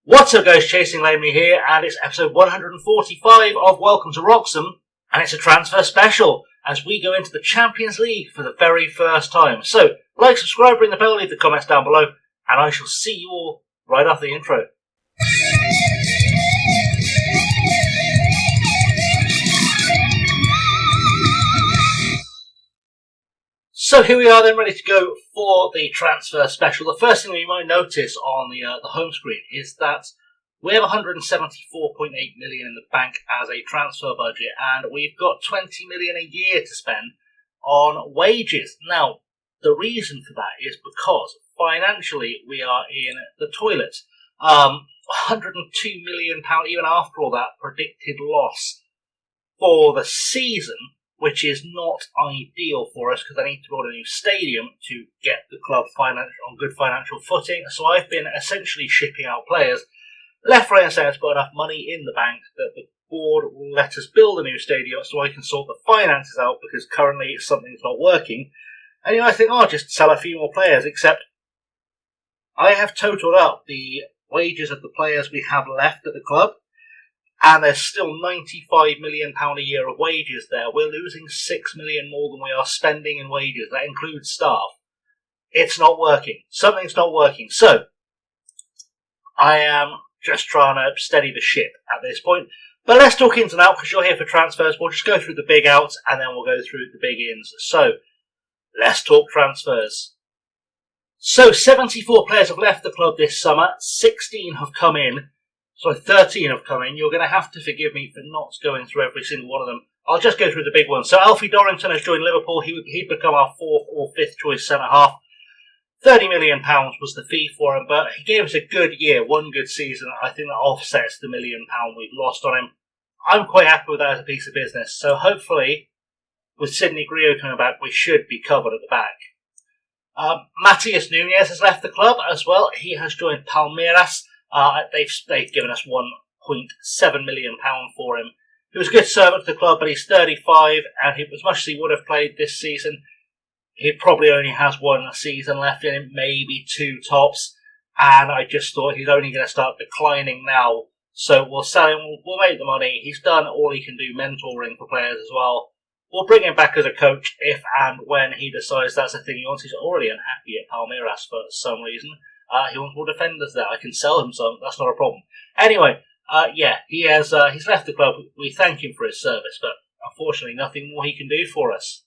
What's up guys, Chasing Lamely here, and it's episode 145 of Welcome to Wroxham, and it's a transfer special as we go into the Champions League for the very first time. So, like, subscribe, ring the bell, leave the comments down below, and I shall see you all right after the intro. So here we are then, ready to go for the transfer special. The first thing that you might notice on the home screen is that we have 174.8 million in the bank as a transfer budget, and we've got 20 million a year to spend on wages. Now, the reason for that is because financially we are in the toilet. 102 million pound, even after all that predicted loss for the season, which is not ideal for us because I need to build a new stadium to get the club on good financial footing. So I've been essentially shipping out players left, right and centre to put enough money in the bank that the board will let us build a new stadium so I can sort the finances out, because currently something's not working. And I think, I'll just sell a few more players, except I have totaled up the wages of the players we have left at the club, and there's still £95 million a year of wages there. We're losing £6 million more than we are spending in wages. That includes staff. It's not working. Something's not working. So, I am just trying to steady the ship at this point. But let's talk ins and outs, because you're here for transfers. We'll just go through the big outs, and then we'll go through the big ins. So, let's talk transfers. So, 74 players have left the club this summer. 16 have come in. So 13 have come in. You're going to have to forgive me for not going through every single one of them. I'll just go through the big ones. So Alfie Dorrington has joined Liverpool. He'd become our 4th or 5th choice centre-half. £30 million was the fee for him, but he gave us a good year, one good season. I think that offsets the £1 million we've lost on him. I'm quite happy with that as a piece of business. So hopefully, with Sidney Griot coming back, we should be covered at the back. Matías Núñez has left the club as well. He has joined Palmeiras. They've given us £1.7 million for him. He was a good servant to the club, but he's 35, and as much as he would have played this season, he probably only has one season left in him, maybe two tops, and I just thought he's only going to start declining now, so we'll sell him, we'll make the money. He's done all he can do mentoring for players as well. We'll bring him back as a coach if and when he decides that's the thing he wants. He's already unhappy at Palmeiras for some reason. He wants more defenders there. I can sell him some. That's not a problem. Anyway, he's left the club. We thank him for his service, but unfortunately nothing more he can do for us.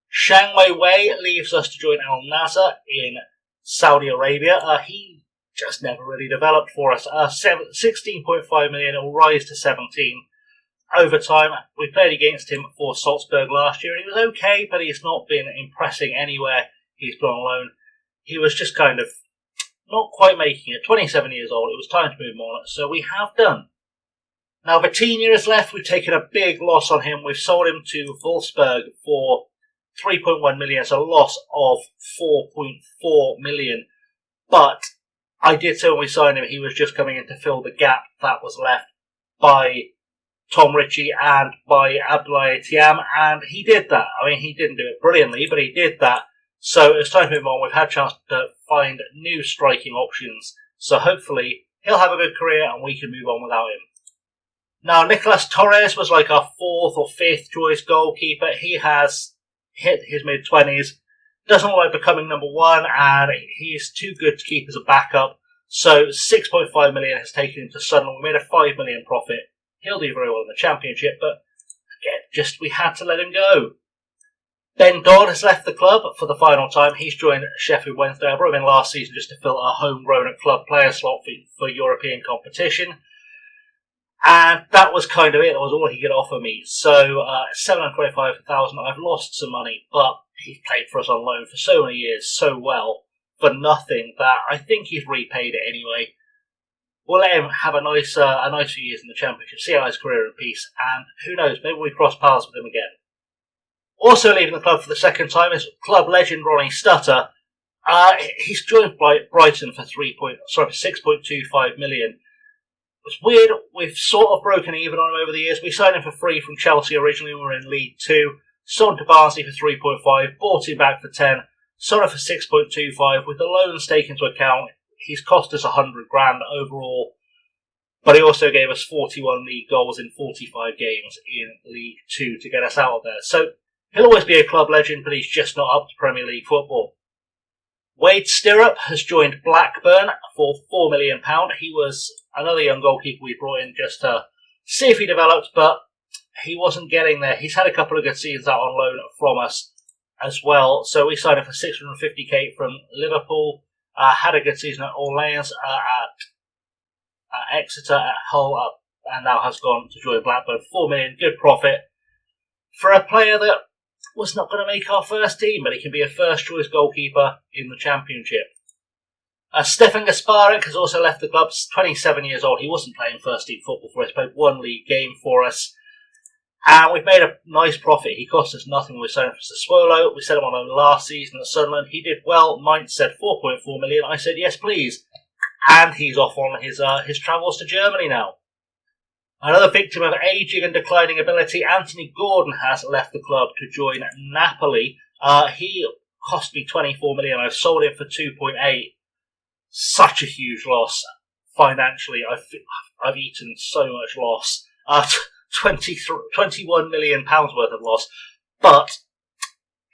Shang Wei leaves us to join Al Nassr in Saudi Arabia. He just never really developed for us. 16.5 million. It will rise to 17 over time. We played against him for Salzburg last year, and he was okay, but he's not been impressing anywhere he's gone on loan. He was just kind of not quite making it. 27 years old, it was time to move him on, so we have done. Now Vitinha is left. We've taken a big loss on him. We've sold him to Wolfsburg for 3.1 million, so a loss of 4.4 million. But I did say when we signed him, he was just coming in to fill the gap that was left by Tom Ritchie and by Abdoulaye Thiam, and he did that. I mean, he didn't do it brilliantly, but he did that. So it's time to move on. We've had a chance to find new striking options. So hopefully he'll have a good career and we can move on without him. Now, Nicolas Torres was like our 4th or 5th choice goalkeeper. He has hit his mid-20s. Doesn't look like becoming number 1, and he's too good to keep as a backup. So 6.5 million has taken him to Sunderland. We made a 5 million profit. He'll do very well in the Championship, but again, we had to let him go. Ben Dodd has left the club for the final time. He's joined Sheffield Wednesday. I brought him in last season just to fill a homegrown at club player slot for European competition. And that was kind of it. That was all he could offer me. So, 725,000. I've lost some money, but he played for us on loan for so many years, so well, for nothing, that I think he's repaid it anyway. We'll let him have a nice few years in the Championship, see out his career in peace, and who knows, maybe we cross paths with him again. Also leaving the club for the second time is club legend Ronnie Stutter. He's joined Brighton for 6.25 million. It's weird, we've sort of broken even on him over the years. We signed him for free from Chelsea originally when we were in League 2. Sold him to Barnsley for 3.5, bought him back for 10, sold him for 6.25. With the loans taken into account, he's cost us 100 grand overall, but he also gave us 41 league goals in 45 games in League 2 to get us out of there. So he'll always be a club legend, but he's just not up to Premier League football. Wade Stirrup has joined Blackburn for £4 million. He was another young goalkeeper we brought in just to see if he developed, but he wasn't getting there. He's had a couple of good seasons out on loan from us as well. So we signed him for 650k from Liverpool. Had a good season at Orleans, at Exeter, at Hull, and now has gone to join Blackburn. £4 million, good profit for a player that was not going to make our first team, but he can be a first-choice goalkeeper in the Championship. Stefan Gasparic has also left the club. 27 years old. He wasn't playing first-team football for us. Played one league game for us. And we've made a nice profit. He cost us nothing. We signed him for Sassuolo. We sent him on loan last season at Sunderland. He did well. Mainz said 4.4 million. I said, yes, please. And he's off on his travels to Germany now. Another victim of ageing and declining ability, Anthony Gordon has left the club to join Napoli. He cost me 24 million. I've sold him for 2.8. Such a huge loss financially. I've eaten so much loss. 21 million pounds worth of loss. But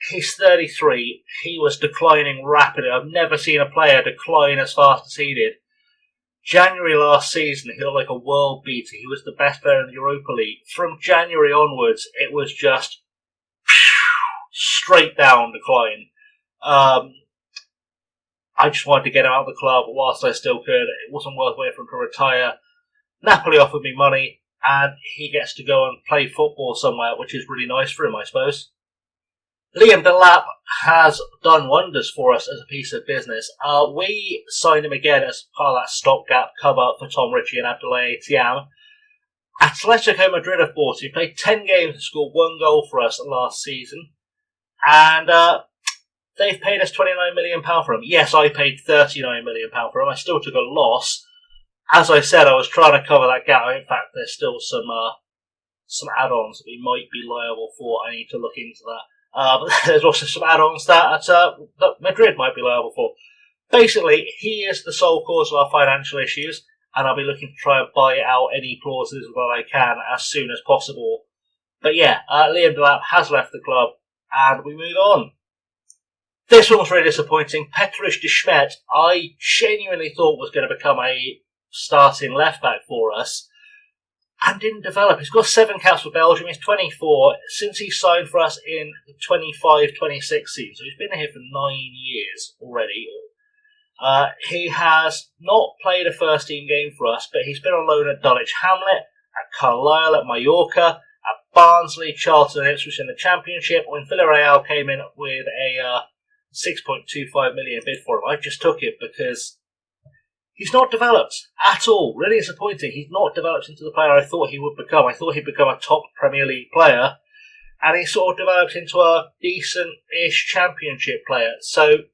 he's 33. He was declining rapidly. I've never seen a player decline as fast as he did. January last season, he looked like a world beater. He was the best player in the Europa League. From January onwards, it was just straight down decline. I just wanted to get him out of the club whilst I still could. It wasn't worth waiting for him to retire. Napoli offered me money, and he gets to go and play football somewhere, which is really nice for him, I suppose. Liam Delap has done wonders for us as a piece of business. We signed him again as part of that stopgap cover for Tom Ritchie and Abdoulaye Thiam. Atletico Madrid have bought him. He played 10 games and scored 1 goal for us last season. And they've paid us £29 million for him. Yes, I paid £39 million for him. I still took a loss. As I said, I was trying to cover that gap. In fact, there's still some add-ons that we might be liable for. I need to look into that. But there's also some add-ons that Madrid might be liable for. Basically, he is the sole cause of our financial issues, and I'll be looking to try and buy out any clauses that I can as soon as possible. But yeah, Liam Delap has left the club, and we move on. This one was really disappointing. Petrus de Smet, I genuinely thought was going to become a starting left-back for us, and didn't develop. He's got 7 caps for Belgium. He's 24. Since he signed for us in the 25-26 season, so he's been here for 9 years already. He has not played a first-team game for us, but he's been on loan at Dulwich Hamlet, at Carlisle, at Mallorca, at Barnsley, Charlton and Ipswich in the Championship. When Villarreal came in with a 6.25 million bid for him, I just took it because he's not developed at all. Really disappointing. He's not developed into the player I thought he would become. I thought he'd become a top Premier League player, and he sort of developed into a decent-ish Championship player. So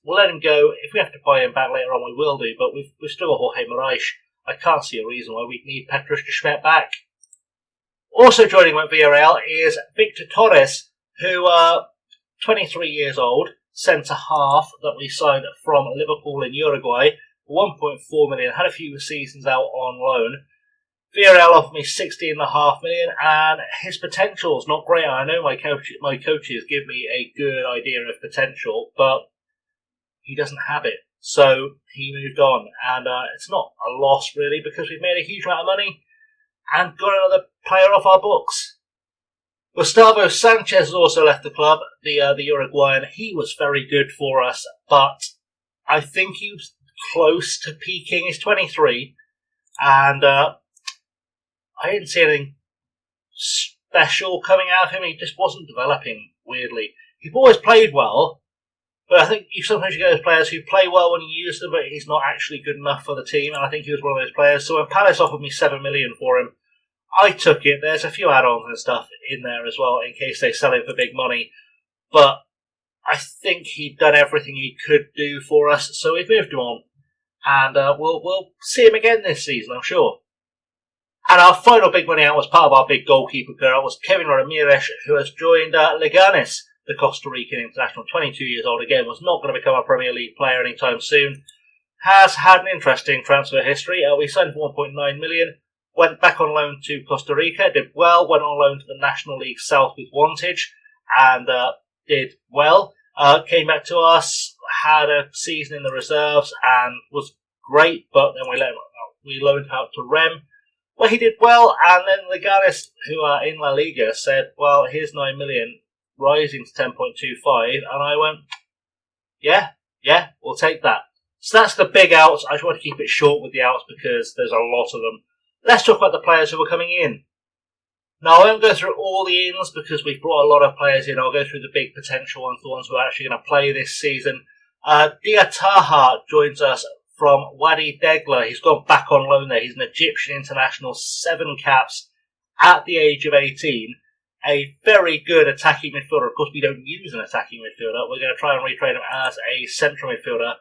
we'll let him go. If we have to buy him back later on, we will do, but we've still got Jorge Moraes. I can't see a reason why we'd need Petrus de Smet back. Also joining at Villarreal is Victor Torres, who 23 years old, centre-half that we signed from Liverpool in Uruguay. 1.4 million, had a few seasons out on loan. Villarreal offered me 16.5 million, and his potential is not great. I know my coaches give me a good idea of potential, but he doesn't have it. So he moved on, and it's not a loss really because we've made a huge amount of money and got another player off our books. Gustavo Sanchez has also left the club, the Uruguayan. He was very good for us, but I think he was close to peaking. He's 23, and I didn't see anything special coming out of him. He just wasn't developing, weirdly. He's always played well, but I think sometimes you get those players who play well when you use them, but he's not actually good enough for the team, and I think he was one of those players. So when Palace offered me 7 million for him, I took it. There's a few add-ons and stuff in there as well in case they sell him for big money, but I think he'd done everything he could do for us, so we've moved him on. And we'll see him again this season, I'm sure. And our final big money out was part of our big goalkeeper girl was Kevin Ramirez, who has joined Leganes, the Costa Rican international. 22 years old again, was not going to become a Premier League player anytime soon. has had an interesting transfer history. We signed for 1.9 million, went back on loan to Costa Rica, did well, went on loan to the National League South with Wantage, and did well. Came back to us, had a season in the reserves, and was great, but then we loaned him out to Rem, where he did well, and then the guys who are in La Liga said, well, here's 9 million, rising to 10.25, and I went, yeah, we'll take that. So that's the big outs. I just want to keep it short with the outs because there's a lot of them. Let's talk about the players who are coming in. Now, I won't go through all the ins because we've brought a lot of players in. I'll go through the big potential ones, the ones who are actually going to play this season. Diataha joins us from Wadi Degla. He's gone back on loan there. He's an Egyptian international, 7 caps at the age of 18. A very good attacking midfielder. Of course, we don't use an attacking midfielder. We're going to try and retrain him as a central midfielder,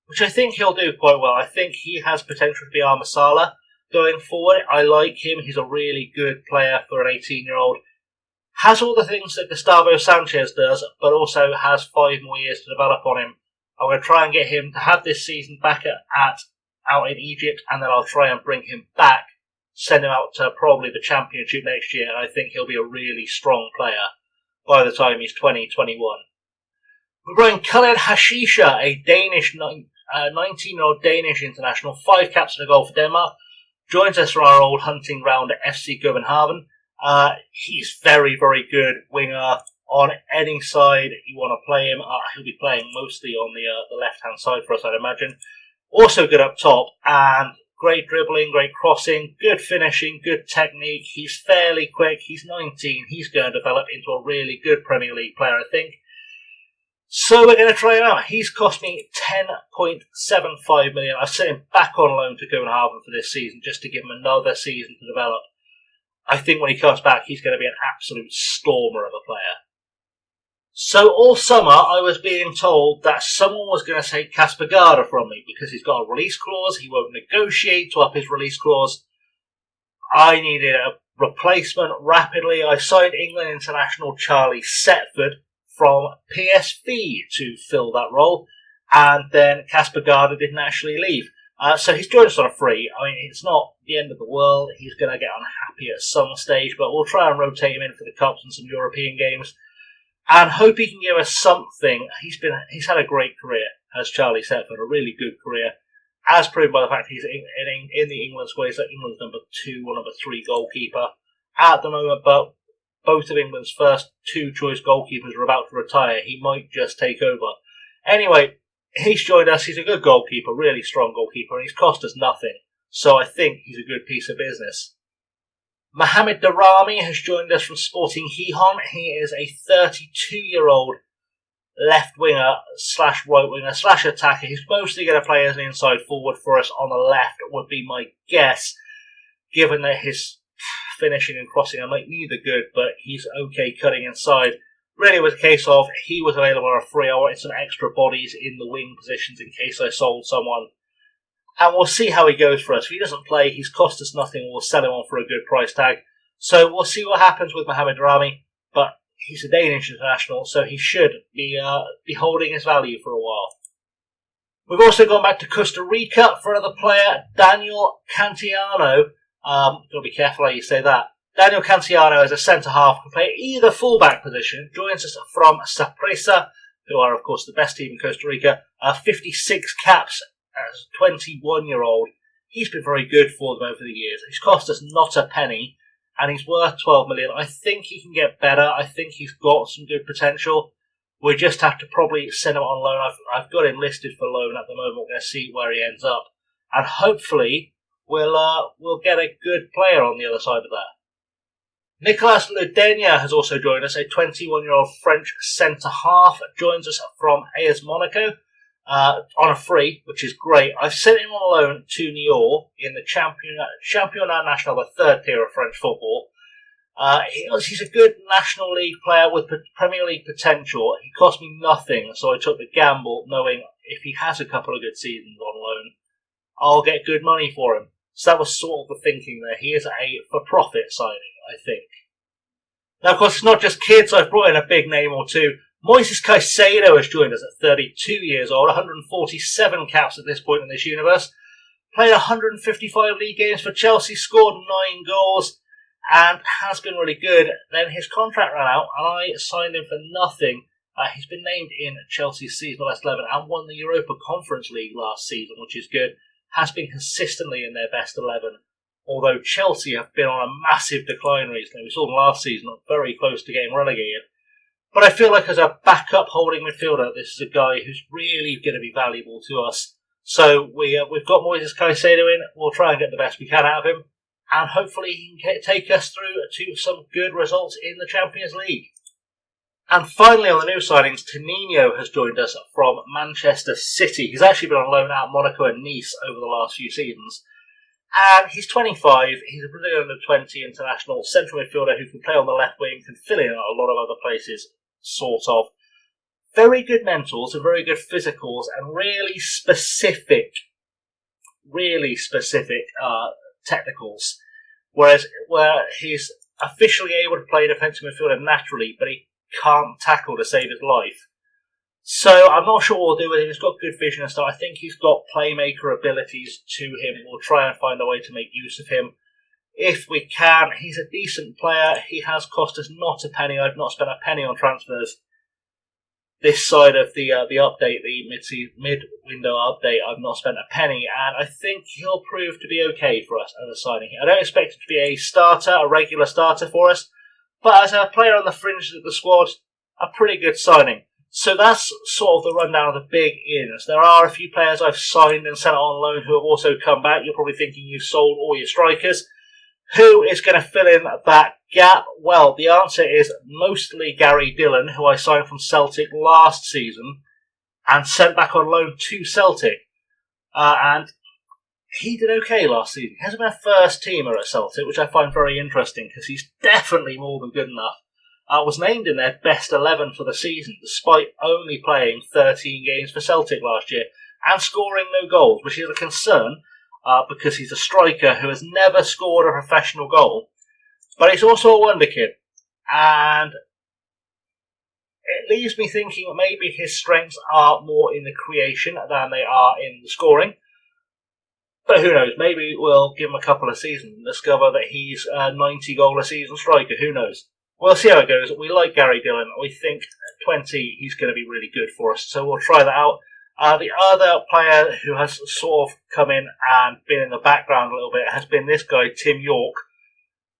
which I think he'll do quite well. I think he has potential to be our Masala going forward. I like him. He's a really good player for an 18-year-old. Has all the things that Gustavo Sanchez does, but also has 5 more years to develop on him. I'm going to try and get him to have this season back out in Egypt, and then I'll try and bring him back, send him out to probably the Championship next year, and I think he'll be a really strong player by the time he's 20, 21. We're bringing Khaled Hashisha, a Danish 19-year-old Danish international, 5 caps and a goal for Denmark. Joins us from our old hunting ground at FC Copenhagen. He's very, very good winger on any side you want to play him. He'll be playing mostly on the left-hand side for us, I'd imagine. Also good up top, and great dribbling, great crossing, good finishing, good technique. He's fairly quick. He's 19. He's going to develop into a really good Premier League player, I think. So we're going to try him out. He's cost me 10.75 million. I've sent him back on loan to Copenhagen for this season just to give him another season to develop. I think when he comes back, he's going to be an absolute stormer of a player. So all summer, I was being told that someone was going to take Kasper Garda from me because he's got a release clause. He won't negotiate to up his release clause. I needed a replacement rapidly. I signed England international Charlie Setford from PSV to fill that role, and then Kasper Garda didn't actually leave. So he's joined us on a free. I mean, it's not the end of the world. He's going to get unhappy at some stage, but we'll try and rotate him in for the Cups and some European games, and hope he can give us something. He's had a great career as Charlie Setford, a really good career, as proven by the fact he's in the England squad. He's like England's number 2 or number 3 goalkeeper at the moment, but both of England's first 2 choice goalkeepers are about to retire. He might just take over. Anyway, he's joined us. He's a good goalkeeper, really strong goalkeeper, and he's cost us nothing. So I think he's a good piece of business. Mohamed Darami has joined us from Sporting Gijón. He is a 32-year-old left winger slash right winger slash attacker. He's mostly going to play as an inside forward for us on the left, would be my guess, given that his finishing and crossing are like neither good, but he's okay cutting inside. Really it was a case of he was available on a free. I wanted some extra bodies in the wing positions in case I sold someone. And we'll see how he goes for us. If he doesn't play, he's cost us nothing. We'll sell him on for a good price tag. So we'll see what happens with Mohamed Darami. But he's a Danish international, so he should be holding his value for a while. We've also gone back to Costa Rica for another player, Daniel Cantiano. Got to be careful how you say that. Daniel Cantiano is a centre-half, can play either full-back position, joins us from Saprissa, who are, of course, the best team in Costa Rica. 56 caps as a 21-year-old. He's been very good for them over the years. He's cost us not a penny, and he's worth 12 million. I think he can get better. I think he's got some good potential. We just have to probably send him on loan. I've got him listed for loan at the moment. We're going to see where he ends up. And hopefully we'll get a good player on the other side of that. Nicolas Ludenia has also joined us, a 21-year-old French centre-half, joins us from AS Monaco on a free, which is great. I've sent him on loan to Niort in the Championnat National, the 3rd tier of French football. He's a good National League player with Premier League potential. He cost me nothing, so I took the gamble knowing if he has a couple of good seasons on loan, I'll get good money for him. So that was sort of the thinking there. He is a for-profit signing, I think. Now, of course, it's not just kids. I've brought in a big name or two. Moises Caicedo has joined us at 32 years old, 147 caps at this point in this universe. Played 155 league games for Chelsea, scored 9 goals, and has been really good. Then his contract ran out, and I signed him for nothing. He's been named in Chelsea's seasonal best 11 and won the Europa Conference League last season, which is good. Has been consistently in their best 11, although Chelsea have been on a massive decline recently. We saw them last season, very close to getting relegated. But I feel like as a backup holding midfielder, this is a guy who's really going to be valuable to us. So we've got Moises Caicedo in. We'll try and get the best we can out of him, and hopefully he can take us through to some good results in the Champions League. And finally, on the new signings, Tenino has joined us from Manchester City. He's actually been on loan at Monaco and Nice over the last few seasons. And he's 25. He's a Brazilian under-20 international central midfielder who can play on the left wing, can fill in a lot of other places, sort of. Very good mentals and very good physicals and really specific technicals. Where he's officially able to play defensive midfielder naturally, but he can't tackle to save his life. So I'm not sure what we'll do with him. He's got good vision and stuff. I think he's got playmaker abilities to him. We'll try and find a way to make use of him if we can. He's a decent player. He has cost us not a penny. I've not spent a penny on transfers this side of the update, the mid-window update. I've not spent a penny, and I think he'll prove to be okay for us as a signing. I don't expect him to be a regular starter for us, but as a player on the fringes of the squad, a pretty good signing. So that's sort of the rundown of the big ins. There are a few players I've signed and sent on loan who have also come back. You're probably thinking you've sold all your strikers. Who is going to fill in that gap? Well, the answer is mostly Gary Dillon, who I signed from Celtic last season and sent back on loan to Celtic. And he did okay last season. He hasn't been a first teamer at Celtic, which I find very interesting because he's definitely more than good enough. Was named in their best 11 for the season, despite only playing 13 games for Celtic last year and scoring no goals, which is a concern because he's a striker who has never scored a professional goal. But he's also a wonder kid, and it leaves me thinking that maybe his strengths are more in the creation than they are in the scoring. But who knows? Maybe we'll give him a couple of seasons and discover that he's a 90-goal-a-season striker. Who knows? We'll see how it goes. We like Gary Dillon. We think at 20 he's going to be really good for us. So we'll try that out. The other player who has sort of come in and been in the background a little bit has been this guy, Tim York.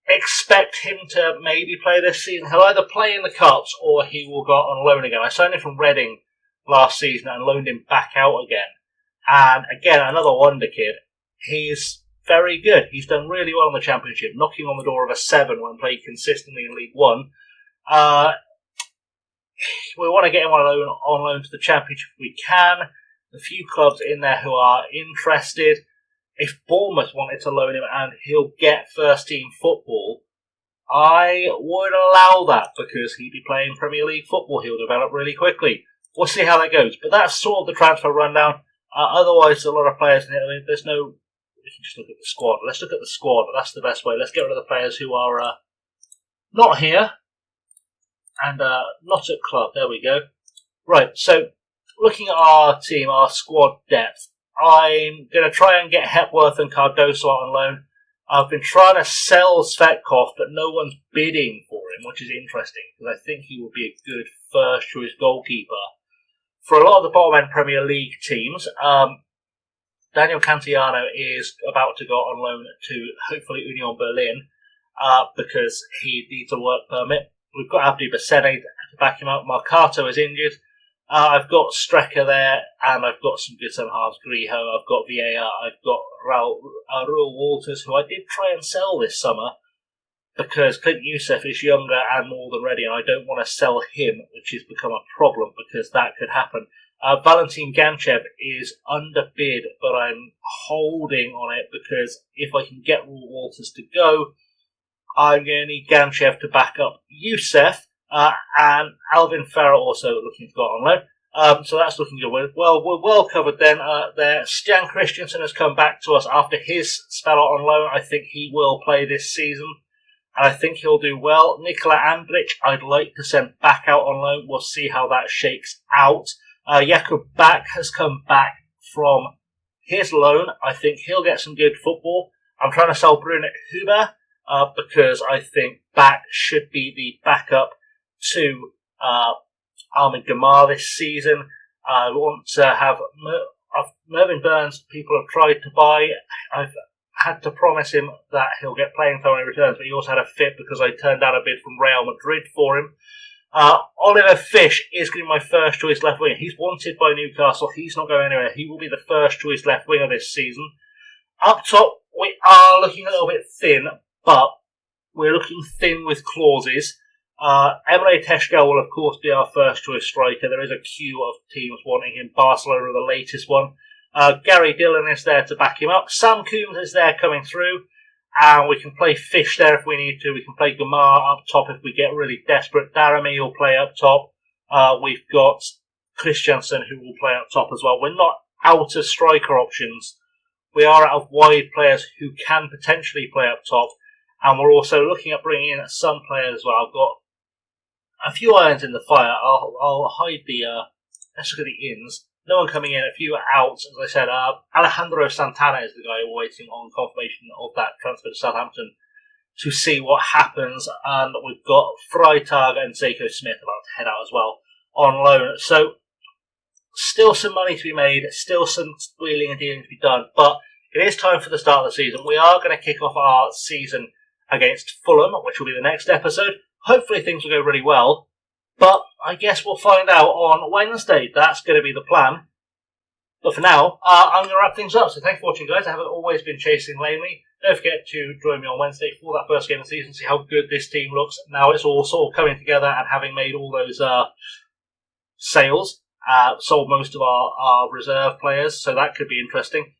Expect him to maybe play this season. He'll either play in the Cups or he will go on loan again. I signed him from Reading last season and loaned him back out again. And again, another wonder kid. He's very good. He's done really well in the Championship, knocking on the door of a 7 when played consistently in League One. We want to get him on loan to the Championship if we can. A few clubs in there who are interested. If Bournemouth wanted to loan him and he'll get first-team football, I would allow that because he'd be playing Premier League football. He'll develop really quickly. We'll see how that goes. But that's sort of the transfer rundown. Otherwise, a lot of players in here. I mean, there's no... We can just look at the squad. Let's look at the squad. That's the best way. Let's get rid of the players who are not here and not at club. There we go. Right, so looking at our team, our squad depth, I'm going to try and get Hepworth and Cardoso out on loan. I've been trying to sell Svetkov, but no one's bidding for him, which is interesting because I think he would be a good first-choice goalkeeper for a lot of the bottom-end Premier League teams. Daniel Cantiano is about to go on loan to hopefully Union Berlin because he needs a work permit. We've got Abdi Bassene to back him up. Marcato is injured. I've got Strecker there, and I've got some good centre-halves. Griho, I've got VAR, I've got Raul Walters, who I did try and sell this summer because Clint Youssef is younger and more than ready, and I don't want to sell him, which has become a problem because that could happen. Valentin Ganchev is underbid, but I'm holding on it because if I can get Raul Walters to go, I'm going to need Ganchev to back up Youssef, and Alvin Farrell also looking to go on loan. So that's looking good. Well, we're well covered then. There, Stian Christensen has come back to us after his spell out on loan. I think he will play this season. and I think he'll do well. Nikola Andrić, I'd like to send back out on loan. We'll see how that shakes out. Jakub Bak has come back from his loan. I think he'll get some good football. I'm trying to sell Bruno Huber because I think Bak should be the backup to Armin Gamar this season. I want to have Mervyn Burns. People have tried to buy. I've had to promise him that he'll get playing time when he returns, but he also had a fit because I turned down a bid from Real Madrid for him. Oliver Fish is going to be my first choice left winger. He's wanted by Newcastle. He's not going anywhere. He will be the first choice left winger this season. Up top, we are looking a little bit thin, but we're looking thin with clauses. Emre Teşkel will, of course, be our first choice striker. There is a queue of teams wanting him. Barcelona are the latest one. Gary Dillon is there to back him up. Sam Coombs is there coming through. And we can play Fish there if we need to. We can play Gamar up top if we get really desperate. Daramy will play up top. We've got Christiansen who will play up top as well. We're not out of striker options. We are out of wide players who can potentially play up top. And we're also looking at bringing in some players as well. I've got a few irons in the fire. I'll hide the... let's look at the ins. No one coming in, a few outs. As I said, Alejandro Santana is the guy waiting on confirmation of that transfer to Southampton to see what happens. And we've got Freitag and Zeko Smith about to head out as well on loan. So, still some money to be made, still some wheeling and dealing to be done. But it is time for the start of the season. We are going to kick off our season against Fulham, which will be the next episode. Hopefully things will go really well. But I guess we'll find out on Wednesday. That's going to be the plan. But for now, I'm going to wrap things up. So thanks for watching, guys. I haven't always been chasing Laney. Don't forget to join me on Wednesday for that first game of the season. See how good this team looks. Now it's all sort of coming together, and having made all those sales, sold most of our reserve players. So that could be interesting.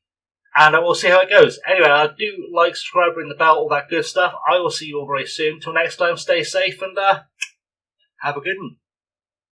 And we'll see how it goes. Anyway, do like, subscribe, ring the bell, all that good stuff. I will see you all very soon. Till next time, stay safe and... have a good one.